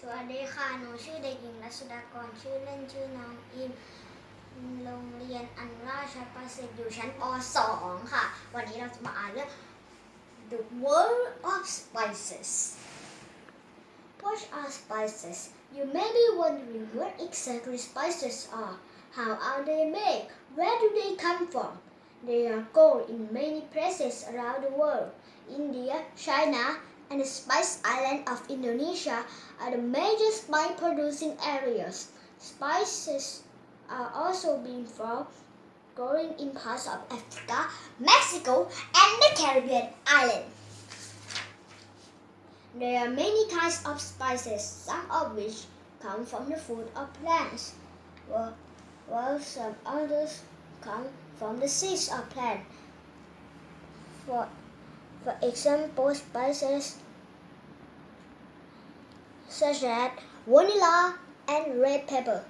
สวัสดีค่ะหนูชื่อเด็กหญิงรัศดากรชื่อเล่นชื่อน้องอิมโรงเรียนอันราชประสิทธิ์อยู่ชั้นป .2 ค่ะวันนี้เราจะมาอ่านเรื่อง The World of Spices. What are spices? You may be wondering what exactly spices are. How are they made? Where do they come from? They are grown in many places around the world. India, China, and the Spice Island of Indonesia are the major spice-producing areas. Spices are also being found growing in parts of Africa, Mexico, and the Caribbean islands. There are many kinds of spices, some of which come from the food of plants, while some others come from the seeds of plants. For example, spices such as vanilla and red pepper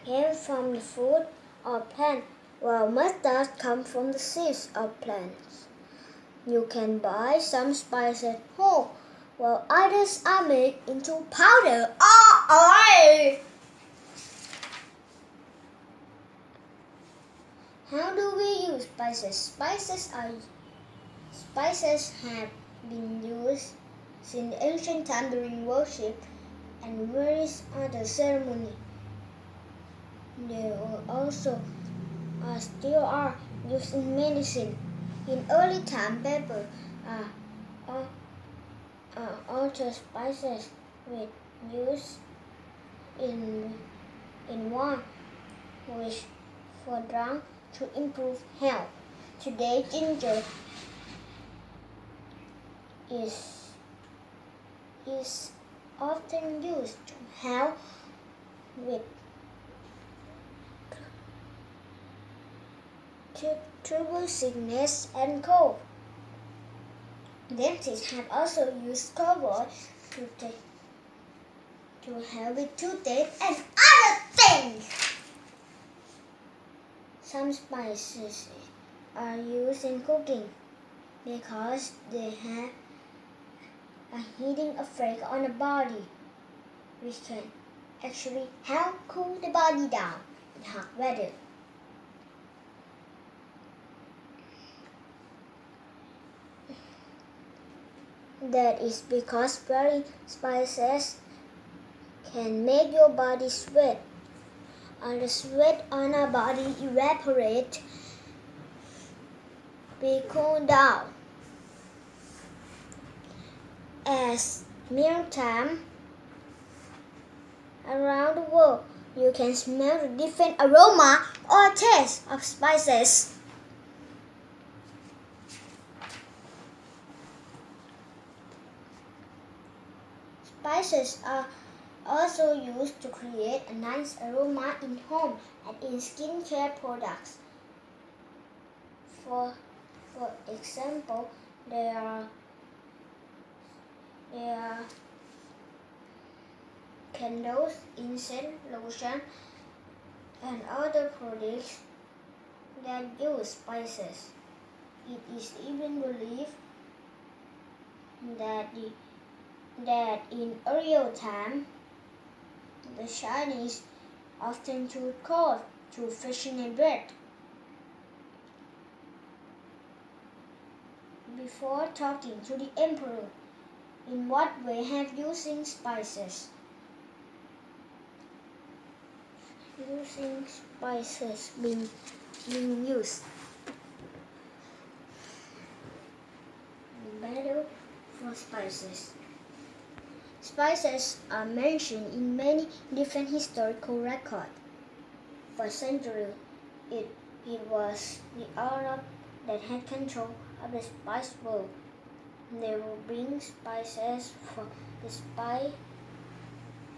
came from the food of plants, while mustard comes from the seeds of plants. You can buy some spices whole, while others are made into powder or oil. How do we use spices? Spices have been used since ancient times during worship and various other ceremonies. They also still are used in medicine. In early time, pepper other spices were used in wine, which for drunk to improve health. Today, ginger is often used to help with trouble sickness and cold. Dentists have also used cobalt to help with toothache and other things. Some spices are used in cooking because they have a heating effect on the body, which can actually help cool the body down in hot weather. That is because very spices can make your body sweat. And the sweat on our body evaporate, we cool down. As mealtime around the world, you can smell the different aroma or taste of spices. Spices are also used to create a nice aroma in home and in skincare products. For example, there are candles, incense, lotion, and other products that use spices. It is even believed that in earlier time, the Chinese often chewed cloves to freshen their breath. Before talking to the emperor, in what way have using spices been used? Battle for spices. Spices are mentioned in many different historical records. For centuries, it was the Arabs that had control of the spice world. They would bring spices from the Spice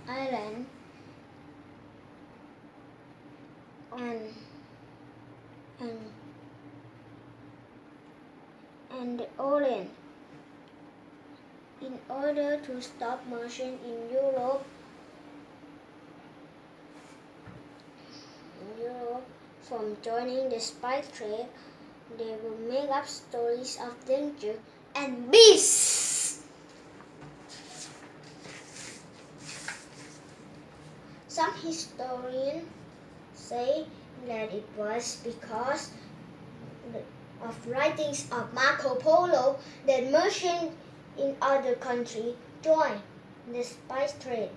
Island and the Orient in order to stop merchants in Europe from joining the spice trade. They will make up stories of danger and beasts. Some historians say that it was because of writings of Marco Polo that merchants in other countries joined the spice trade.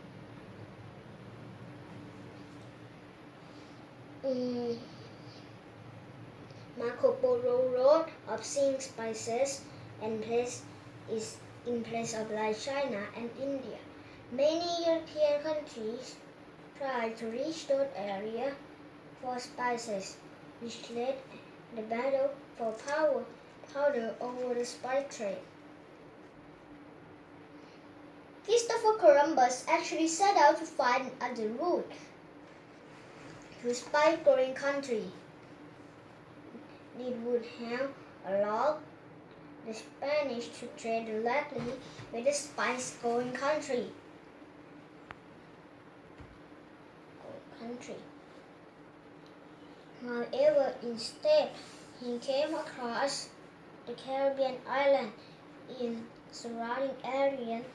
Marco Polo wrote of seeing spices and in place of like China and India. Many European countries tried to reach those areas for spices, which led the battle for powder over the spice trade. Christopher Columbus actually set out to find another route to spice-growing country. It would have allowed the Spanish to trade directly with the spice-growing country. However, instead, he came across the Caribbean island in surrounding areas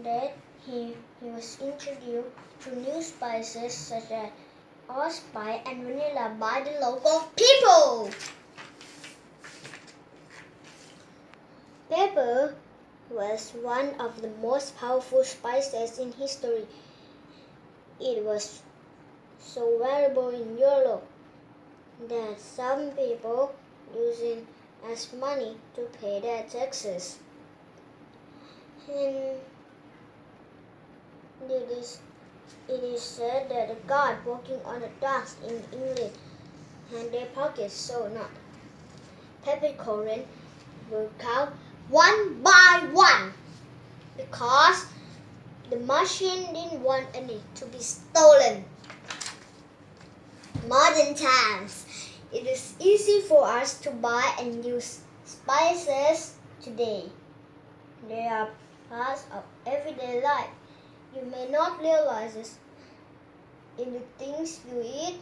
that he was introduced to new spices such as allspice and vanilla by the local people. Pepper was one of the most powerful spices in history. It was so valuable in Europe that some people used it as money to pay their taxes. And it is said that the guard walking on the docks in England had their pockets sewn up. Peppercorn were count one by one because the merchant didn't want any to be stolen. Modern times, it is easy for us to buy and use spices today. They are parts of everyday life. You may not realize it in the things you eat,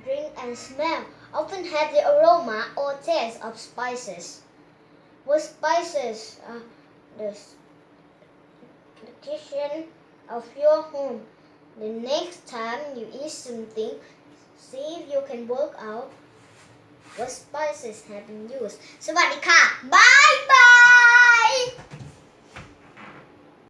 drink, and smell often have the aroma or taste of spices. What spices are the kitchen of your home? The next time you eat something, see if you can work out what spices have been used. สวัสดีค่ะ Bye bye